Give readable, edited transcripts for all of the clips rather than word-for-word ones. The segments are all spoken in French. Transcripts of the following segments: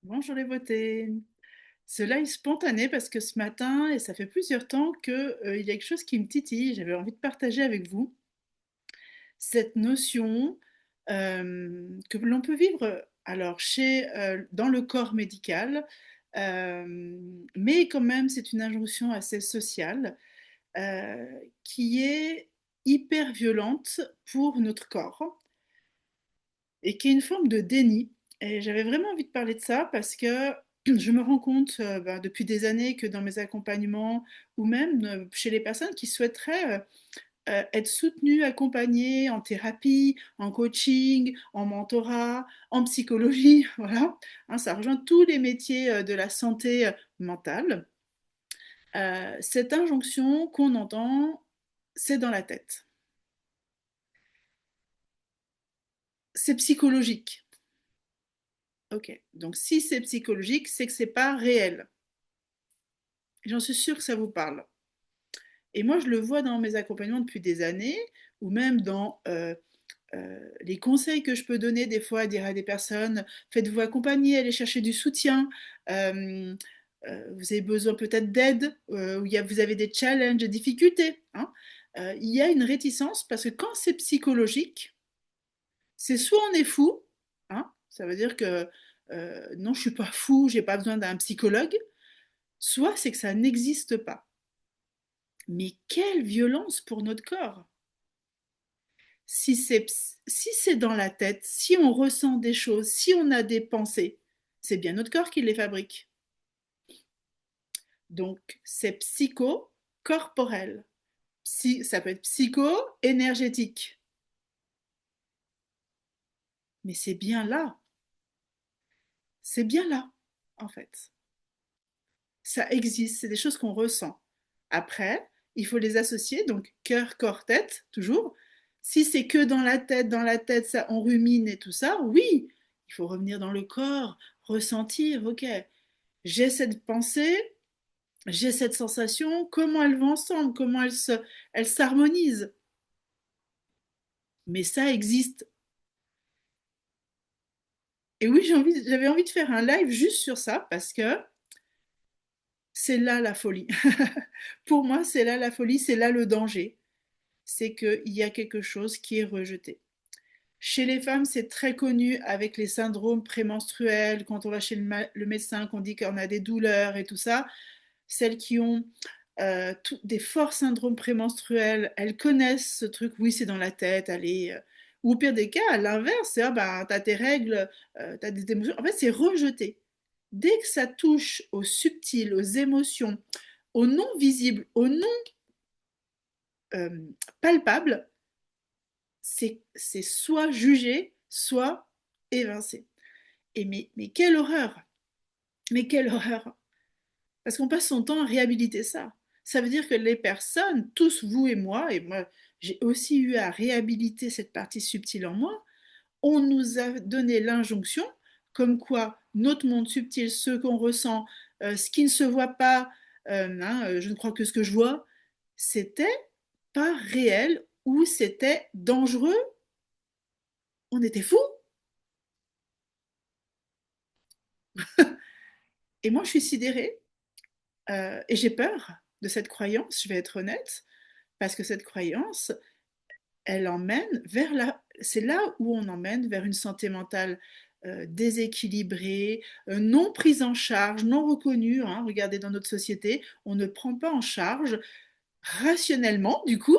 Bonjour les beautés. Cela est spontané parce que ce matin, et ça fait plusieurs temps que, il y a quelque chose qui me titille, j'avais envie de partager avec vous cette notion, que l'on peut vivre alors dans le corps médical, mais quand même c'est une injonction assez sociale, qui est hyper violente pour notre corps et qui est une forme de déni. Et j'avais vraiment envie de parler de ça parce que je me rends compte depuis des années que dans mes accompagnements ou même chez les personnes qui souhaiteraient être soutenues, accompagnées en thérapie, en coaching, en mentorat, en psychologie, voilà, hein, ça rejoint tous les métiers de la santé mentale. Cette injonction qu'on entend, c'est dans la tête. C'est psychologique. Ok, donc si c'est psychologique, c'est que c'est pas réel. J'en suis sûre que ça vous parle. Et moi, je le vois dans mes accompagnements depuis des années, ou même dans les conseils que je peux donner des fois, dire à des personnes, faites-vous accompagner, allez chercher du soutien. euh, vous avez besoin peut-être d'aide, ou vous avez des challenges, des difficultés, hein. Il y a une réticence parce que quand c'est psychologique, c'est soit on est fou, hein, ça veut dire que non, je suis pas fou, j'ai pas besoin d'un psychologue, soit c'est que ça n'existe pas. Mais quelle violence pour notre corps! Si c'est si c'est dans la tête, si on ressent des choses, si on a des pensées, c'est bien notre corps qui les fabrique. Donc c'est psycho-corporel. Ça peut être psycho-énergétique. Mais c'est bien là, en fait. Ça existe, c'est des choses qu'on ressent. Après, il faut les associer, donc cœur, corps, tête, toujours. Si c'est que dans la tête, ça, on rumine et tout ça, oui, il faut revenir dans le corps, ressentir, ok, j'ai cette pensée, j'ai cette sensation, comment elles vont ensemble, elles s'harmonisent. Mais ça existe. Et oui, j'avais envie de faire un live juste sur ça parce que c'est là la folie. Pour moi, c'est là la folie, c'est là le danger. C'est qu'il y a quelque chose qui est rejeté. Chez les femmes, c'est très connu avec les syndromes prémenstruels, quand on va chez le médecin, qu'on dit qu'on a des douleurs et tout ça. Celles qui ont des forts syndromes prémenstruels, elles connaissent ce truc, oui, c'est dans la tête, allez. Ou au pire des cas, à l'inverse, c'est, ah ben, t'as tes règles, t'as des émotions. En fait, c'est rejeté. Dès que ça touche au subtil, aux émotions, au non visible, au non palpable, c'est soit jugé, soit évincé. Et mais quelle horreur! Mais quelle horreur! Parce qu'on passe son temps à réhabiliter ça. Ça veut dire que les personnes, tous vous et moi j'ai aussi eu à réhabiliter cette partie subtile en moi, on nous a donné l'injonction comme quoi notre monde subtil, ce qu'on ressent, ce qui ne se voit pas, je ne crois que ce que je vois, c'était pas réel ou c'était dangereux, on était fous. Et moi, je suis sidérée et j'ai peur de cette croyance, je vais être honnête, parce que cette croyance, elle emmène vers c'est là où on emmène vers une santé mentale déséquilibrée, non prise en charge, non reconnue, hein. Regardez dans notre société, on ne prend pas en charge rationnellement, du coup,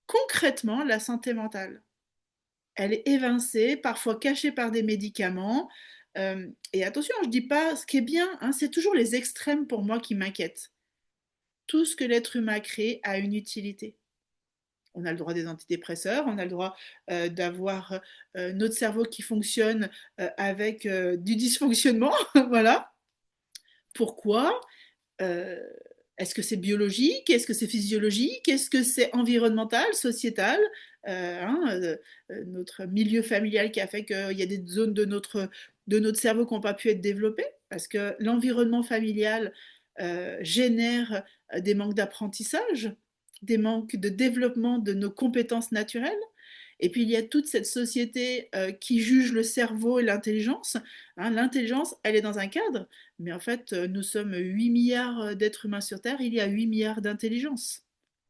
concrètement, la santé mentale. Elle est évincée, parfois cachée par des médicaments. Et attention, je ne dis pas ce qui est bien, hein, c'est toujours les extrêmes pour moi qui m'inquiètent. Tout ce que l'être humain a créé a une utilité. On a le droit des antidépresseurs, on a le droit d'avoir notre cerveau qui fonctionne avec du dysfonctionnement, voilà. Pourquoi? Euh, Est-ce que c'est biologique? Est-ce que c'est physiologique? Est-ce que c'est environnemental, sociétal? Notre milieu familial qui a fait qu'il y a des zones de notre cerveau qui n'ont pas pu être développées? Parce que l'environnement familial génère des manques d'apprentissage, des manques de développement de nos compétences naturelles. Et puis il y a toute cette société qui juge le cerveau et l'intelligence. Hein, l'intelligence, elle est dans un cadre, mais en fait, nous sommes 8 milliards d'êtres humains sur Terre, il y a 8 milliards d'intelligence,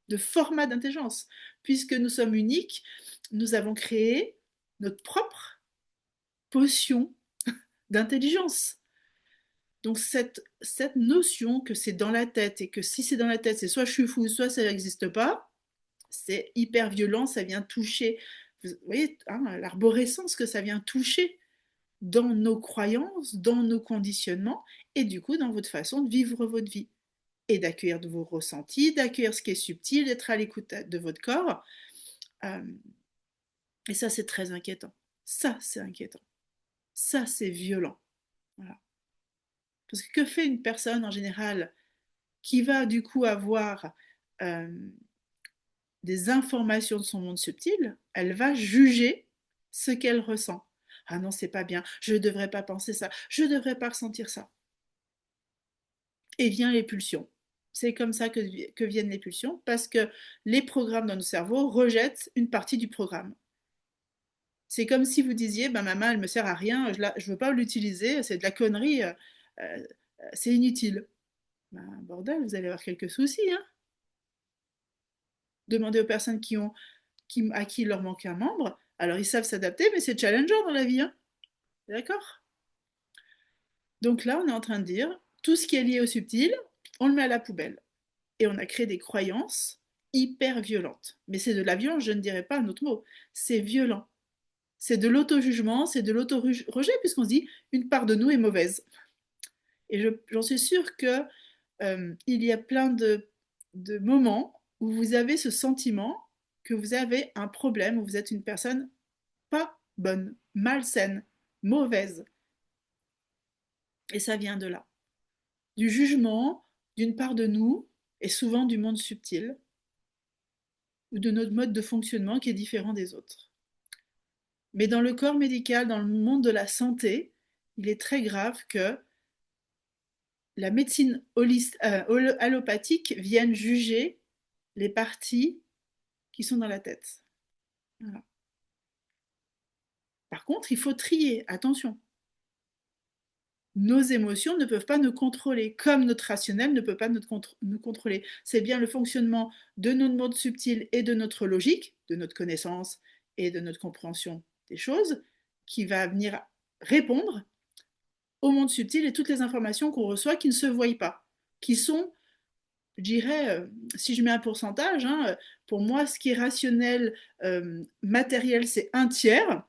de formats d'intelligence. Puisque nous sommes uniques, nous avons créé notre propre potion d'intelligence. Donc cette notion que c'est dans la tête et que si c'est dans la tête, c'est soit je suis fou, soit ça n'existe pas, c'est hyper violent, ça vient toucher, vous voyez, hein, l'arborescence que ça vient toucher dans nos croyances, dans nos conditionnements et du coup dans votre façon de vivre votre vie et d'accueillir de vos ressentis, d'accueillir ce qui est subtil, d'être à l'écoute de votre corps. Euh, et ça, c'est très inquiétant. Ça, c'est inquiétant. Ça, c'est violent. Voilà. Parce que fait une personne en général qui va du coup avoir euh, des informations de son monde subtil, elle va juger ce qu'elle ressent. Ah non, c'est pas bien, je ne devrais pas penser ça, je ne devrais pas ressentir ça. Et viennent les pulsions. C'est comme ça que viennent les pulsions, parce que les programmes dans nos cerveaux rejettent une partie du programme. C'est comme si vous disiez, bah, ma main, elle me sert à rien, je ne veux pas l'utiliser, c'est de la connerie, c'est inutile. Ben, bordel, vous allez avoir quelques soucis. Hein. Demandez aux personnes à qui il leur manque un membre, alors ils savent s'adapter, mais c'est challengeant dans la vie. Hein. D'accord. Donc là, on est en train de dire, tout ce qui est lié au subtil, on le met à la poubelle. Et on a créé des croyances hyper violentes. Mais c'est de la violence, je ne dirais pas un autre mot. C'est violent. C'est de l'auto-jugement, c'est de l'auto-rejet, puisqu'on se dit, une part de nous est mauvaise. Et j'en suis sûre que il y a plein de moments où vous avez ce sentiment que vous avez un problème, où vous êtes une personne pas bonne, malsaine, mauvaise. Et ça vient de là. Du jugement d'une part de nous, et souvent du monde subtil, ou de notre mode de fonctionnement qui est différent des autres. Mais dans le corps médical, dans le monde de la santé, il est très grave que la médecine allopathique vienne juger les parties qui sont dans la tête. Voilà. Par contre, il faut trier, attention. Nos émotions ne peuvent pas nous contrôler, comme notre rationnel ne peut pas nous contrôler. C'est bien le fonctionnement de notre monde subtil et de notre logique, de notre connaissance et de notre compréhension des choses, qui va venir répondre au monde subtil et toutes les informations qu'on reçoit qui ne se voient pas, qui sont, je dirais, si je mets un pourcentage, hein, pour moi, ce qui est rationnel, matériel, c'est 1 tiers,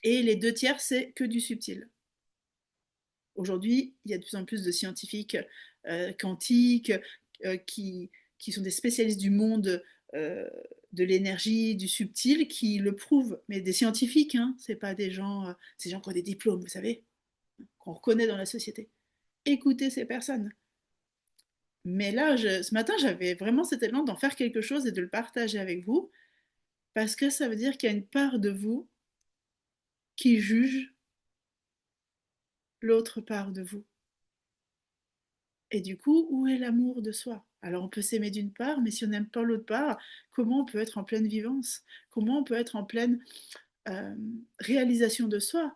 et les 2 tiers, c'est que du subtil. Aujourd'hui, il y a de plus en plus de scientifiques quantiques qui sont des spécialistes du monde de l'énergie, du subtil, qui le prouvent. Mais des scientifiques, hein, c'est pas ces gens qui ont des diplômes, vous savez, qu'on reconnaît dans la société. Écoutez ces personnes. Mais là, ce matin, j'avais vraiment cet élan d'en faire quelque chose et de le partager avec vous, parce que ça veut dire qu'il y a une part de vous qui juge l'autre part de vous. Et du coup, où est l'amour de soi? Alors on peut s'aimer d'une part, mais si on n'aime pas l'autre part, comment on peut être en pleine vivance? Comment on peut être en pleine euh, réalisation de soi?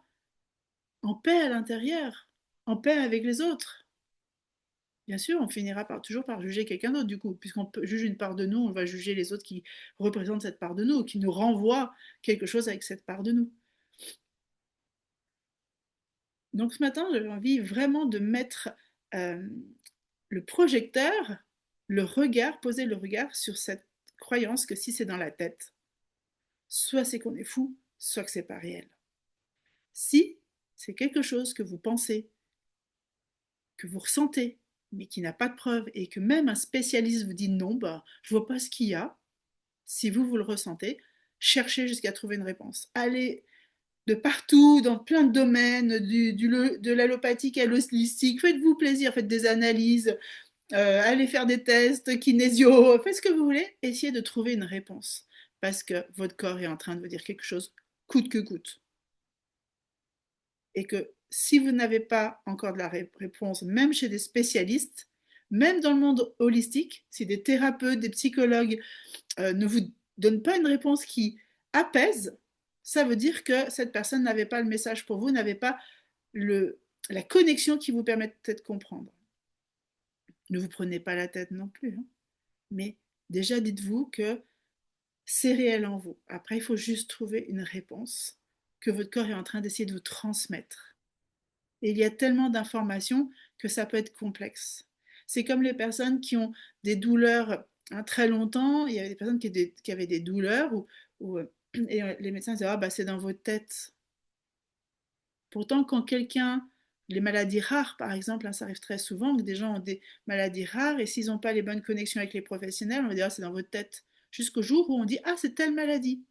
En paix à l'intérieur? En paix avec les autres? Bien sûr, on finira toujours par juger quelqu'un d'autre, du coup, puisqu'on juge une part de nous, on va juger les autres qui représentent cette part de nous, qui nous renvoient quelque chose avec cette part de nous. Donc ce matin, j'avais envie vraiment de mettre euh, le projecteur, le regard, poser le regard sur cette croyance que si c'est dans la tête, soit c'est qu'on est fou, soit que c'est pas réel. Si c'est quelque chose que vous pensez, que vous ressentez, mais qui n'a pas de preuve, et que même un spécialiste vous dit non, bah, je vois pas ce qu'il y a, si vous le ressentez, cherchez jusqu'à trouver une réponse. Allez de partout, dans plein de domaines, de l'allopathique à l'holistique, faites-vous plaisir, faites des analyses, allez faire des tests, kinésio, faites ce que vous voulez, essayez de trouver une réponse. Parce que votre corps est en train de vous dire quelque chose, coûte que coûte. Et que si vous n'avez pas encore de la réponse, même chez des spécialistes, même dans le monde holistique, si des thérapeutes, des psychologues ne vous donnent pas une réponse qui apaise, ça veut dire que cette personne n'avait pas le message pour vous, n'avait pas le, la connexion qui vous permettait de comprendre. Ne vous prenez pas la tête non plus, hein, mais déjà dites-vous que c'est réel en vous. Après, il faut juste trouver une réponse que votre corps est en train d'essayer de vous transmettre. Et il y a tellement d'informations que ça peut être complexe. C'est comme les personnes qui ont des douleurs, hein, très longtemps. Il y avait des personnes qui avaient des douleurs et les médecins disaient ah, bah, c'est dans votre tête. Pourtant, quand quelqu'un, les maladies rares par exemple, hein, ça arrive très souvent que des gens ont des maladies rares et s'ils n'ont pas les bonnes connexions avec les professionnels, on va dire ah, c'est dans votre tête. Jusqu'au jour où on dit ah, c'est telle maladie.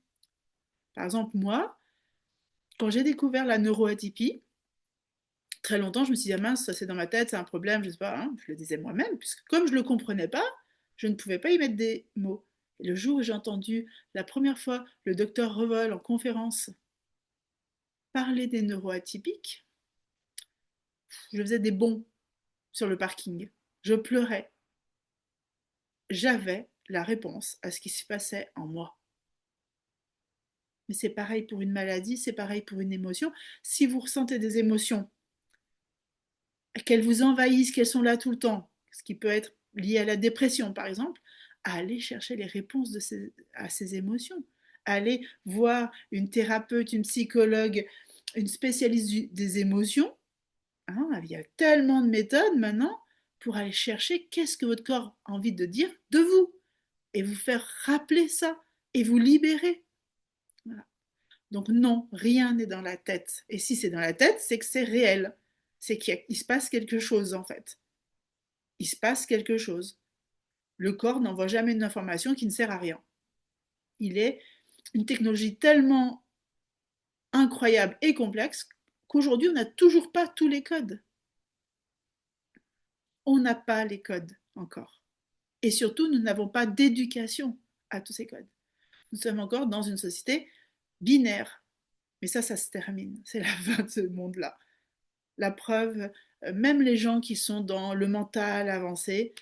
Par exemple, moi, quand j'ai découvert la neuroatypie, très longtemps, je me suis dit, ah mince, ça c'est dans ma tête, c'est un problème, je sais pas, hein, je le disais moi-même, puisque comme je ne le comprenais pas, je ne pouvais pas y mettre des mots. Et le jour où j'ai entendu la première fois le docteur Revol en conférence parler des neuroatypiques, je faisais des bonds sur le parking. Je pleurais. J'avais la réponse à ce qui se passait en moi. Mais c'est pareil pour une maladie, c'est pareil pour une émotion. Si vous ressentez des émotions, qu'elles vous envahissent, qu'elles sont là tout le temps, ce qui peut être lié à la dépression par exemple, allez chercher les réponses à ces émotions. Allez voir une thérapeute, une psychologue, une spécialiste des émotions. Hein, il y a tellement de méthodes maintenant pour aller chercher qu'est-ce que votre corps a envie de dire de vous et vous faire rappeler ça et vous libérer. Voilà. Donc non, rien n'est dans la tête. Et si c'est dans la tête, c'est que c'est réel. C'est qu'il se passe quelque chose en fait. Il se passe quelque chose. Le corps n'envoie jamais une information qui ne sert à rien. Il est une technologie tellement incroyable et complexe qu'aujourd'hui, on n'a toujours pas tous les codes. On n'a pas les codes encore. Et surtout, nous n'avons pas d'éducation à tous ces codes. Nous sommes encore dans une société binaire. Mais ça se termine. C'est la fin de ce monde-là. La preuve, même les gens qui sont dans le mental avancé,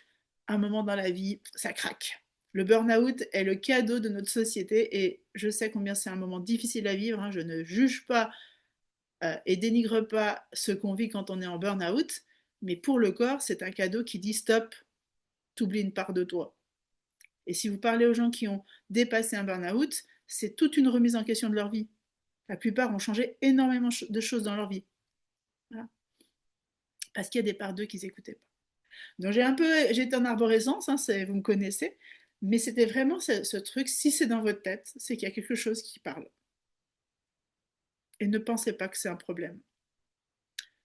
à un moment dans la vie, ça craque. Le burn-out est le cadeau de notre société et je sais combien c'est un moment difficile à vivre. Hein, je ne juge pas et dénigre pas ce qu'on vit quand on est en burn-out, mais pour le corps, c'est un cadeau qui dit stop, t'oublies une part de toi. Et si vous parlez aux gens qui ont dépassé un burn-out, c'est toute une remise en question de leur vie. La plupart ont changé énormément de choses dans leur vie. Voilà. Parce qu'il y a des parts d'eux qu'ils n'écoutaient pas. Donc j'étais en arborescence, hein, vous me connaissez, mais c'était vraiment ce truc, si c'est dans votre tête, c'est qu'il y a quelque chose qui parle. Et ne pensez pas que c'est un problème.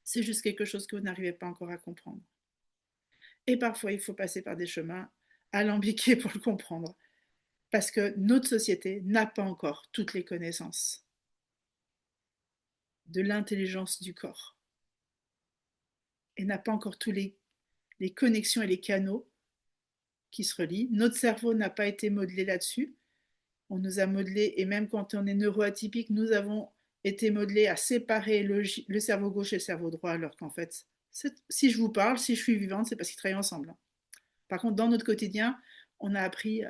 C'est juste quelque chose que vous n'arrivez pas encore à comprendre. Et parfois, il faut passer par des chemins alambiqués pour le comprendre. Parce que notre société n'a pas encore toutes les connaissances de l'intelligence du corps. Et n'a pas encore tous les connexions et les canaux qui se relient. Notre cerveau n'a pas été modelé là-dessus. On nous a modelé, et même quand on est neuroatypique, nous avons été modelés à séparer le cerveau gauche et le cerveau droit, alors qu'en fait, si je vous parle, si je suis vivante, c'est parce qu'ils travaillent ensemble. Par contre, dans notre quotidien, on a appris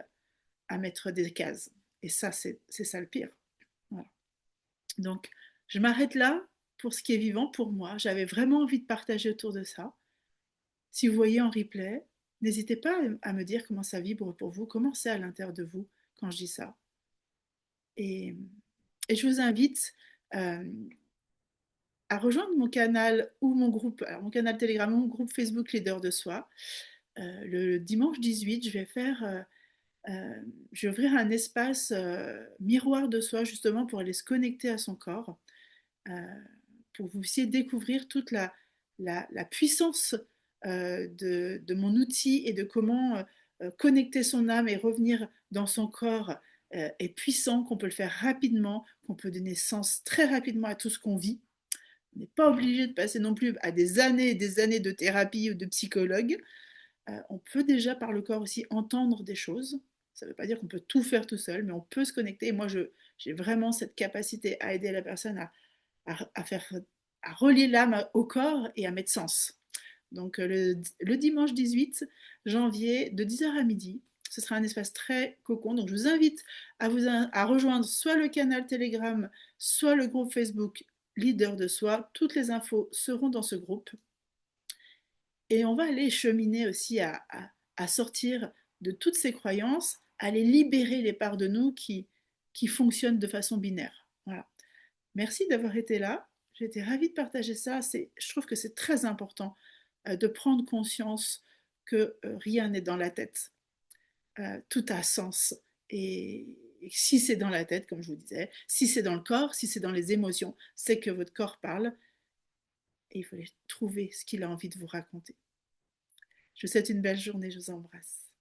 à mettre des cases. Et ça, c'est ça le pire. Voilà. Donc, je m'arrête là pour ce qui est vivant pour moi. J'avais vraiment envie de partager autour de ça. Si vous voyez en replay, n'hésitez pas à me dire comment ça vibre pour vous, comment c'est à l'intérieur de vous quand je dis ça. Et, et je vous invite à rejoindre mon canal ou mon groupe, alors mon canal Telegram, mon groupe Facebook Leader de Soi. Le dimanche 18, je vais ouvrir un espace miroir de soi justement pour aller se connecter à son corps, pour que vous puissiez découvrir toute la puissance de mon outil et de comment connecter son âme et revenir dans son corps est puissant, qu'on peut le faire rapidement, qu'on peut donner sens très rapidement à tout ce qu'on vit. On n'est pas obligé de passer non plus à des années et des années de thérapie ou de psychologue. On peut déjà par le corps aussi entendre des choses. Ça ne veut pas dire qu'on peut tout faire tout seul, mais on peut se connecter. Et moi, j'ai vraiment cette capacité à aider la personne à relier l'âme au corps et à mettre sens. Donc le dimanche 18 janvier, de 10h à midi, Ce sera un espace très cocon. Donc, je vous invite à rejoindre soit le canal Telegram, soit le groupe Facebook Leader de Soi. Toutes les infos seront dans ce groupe. Et on va aller cheminer aussi à sortir de toutes ces croyances, à les libérer les parts de nous qui fonctionnent de façon binaire. Voilà. Merci d'avoir été là. J'ai été ravie de partager ça. Je trouve que c'est très important de prendre conscience que rien n'est dans la tête. Tout a sens. Et si c'est dans la tête, comme je vous disais, si c'est dans le corps, si c'est dans les émotions, c'est que votre corps parle. Et il faut trouver ce qu'il a envie de vous raconter. Je vous souhaite une belle journée, je vous embrasse.